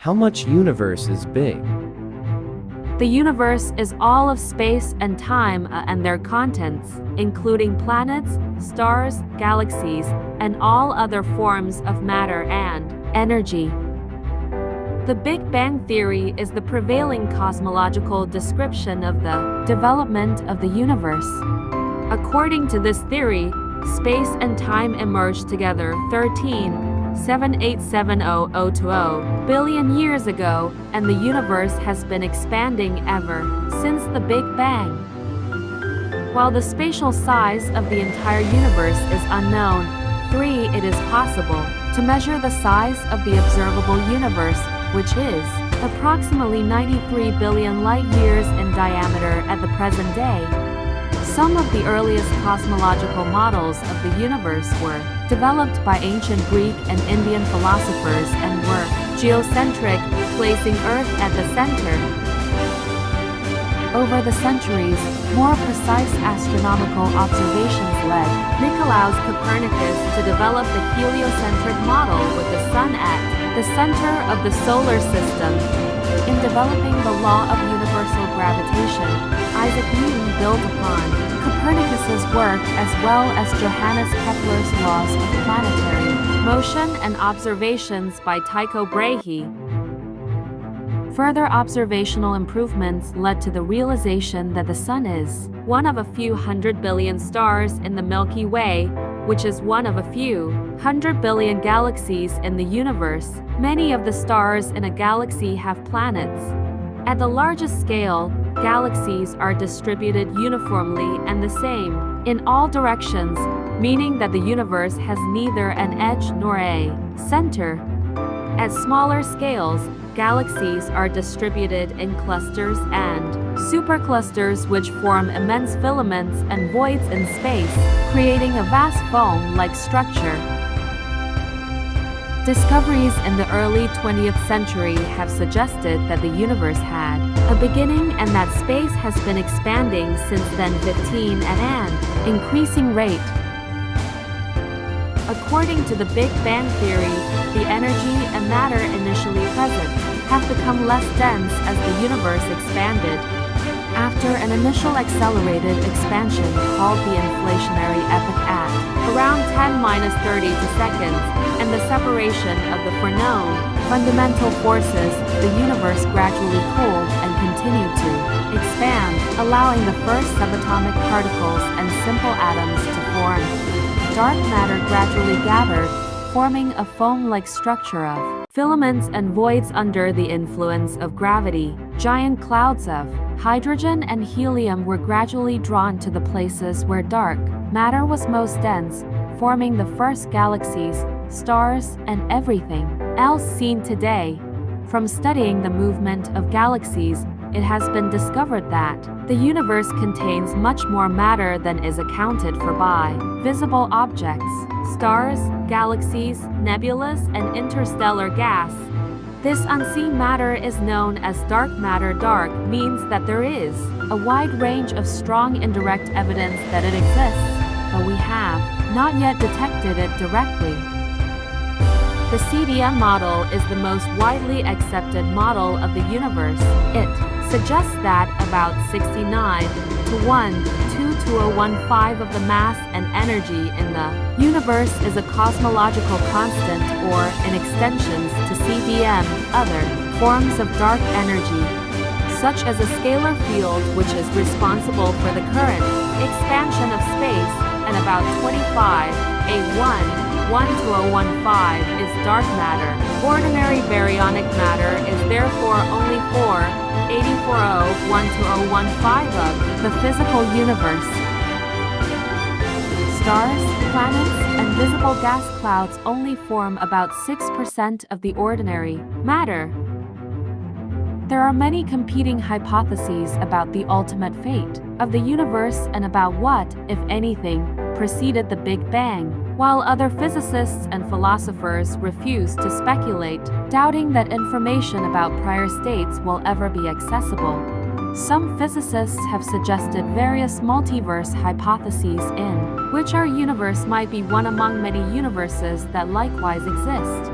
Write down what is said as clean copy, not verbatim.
How much universe is big? The universe is all of space and time and their contents, including planets, stars, galaxies, and all other forms of matter and energy. The Big Bang Theory is the prevailing cosmological description of the development of the universe. According to this theory, space and time emerged together 13.7870020 billion years ago, and the universe has been expanding ever since the Big Bang. While the spatial size of the entire universe is unknown, it is possible to measure the size of the observable universe, which is approximately 93 billion light-years in diameter at the present day. Some of the earliest cosmological models of the universe were developed by ancient Greek and Indian philosophers and were geocentric, placing Earth at the center. Over the centuries, more precise astronomical observations led Nicolaus Copernicus to develop the heliocentric model with the Sun at the center of the solar system. In developing the law of universal gravitation, Isaac Newton built upon Copernicus's work as well as Johannes Kepler's laws of planetary motion and observations by Tycho Brahe. Further observational improvements led to the realization that the Sun is one of a few 100 billion stars in the Milky Way, which is one of a few 100 billion galaxies in the universe. Many of the stars in a galaxy have planets. At the largest scale, galaxies are distributed uniformly and the same in all directions, meaning that the universe has neither an edge nor a center. At smaller scales, galaxies are distributed in clusters and superclusters, which form immense filaments and voids in space, creating a vast foam-like structure. Discoveries in the early 20th century have suggested that the universe had a beginning and that space has been expanding since then 15 at an increasing rate. According to the Big Bang Theory, the energy and matter initially present have become less dense as the universe expanded. After an initial accelerated expansion called the inflationary epoch at around 10⁻30 seconds, and the separation of the foreknown fundamental forces, the universe gradually cooled and continued to expand, allowing the first subatomic particles and simple atoms to form. Dark matter gradually gathered, forming a foam-like structure of filaments and voids under the influence of gravity. Giant clouds of hydrogen and helium were gradually drawn to the places where dark matter was most dense, forming the first galaxies, stars, and everything else seen today. From studying the movement of galaxies, it has been discovered that the universe contains much more matter than is accounted for by visible objects, stars, galaxies, nebulas, and interstellar gas. This unseen matter is known as dark matter. Dark means that there is a wide range of strong indirect evidence that it exists, but we have not yet detected it directly. The CDM model is the most widely accepted model of the universe. It suggests that about 69:1:22015 of the mass and energy in the universe is a cosmological constant, or, in extensions to CDM, other forms of dark energy, such as a scalar field which is responsible for the current expansion of space, and about 25:1:12015 is dark matter. Ordinary baryonic matter is therefore only 4:84:0:12015 of the physical universe. Stars, planets, and visible gas clouds only form about 6% of the ordinary matter. There are many competing hypotheses about the ultimate fate of the universe and about what, if anything, preceded the Big Bang, while other physicists and philosophers refuse to speculate, doubting that information about prior states will ever be accessible. Some physicists have suggested various multiverse hypotheses in which our universe might be one among many universes that likewise exist.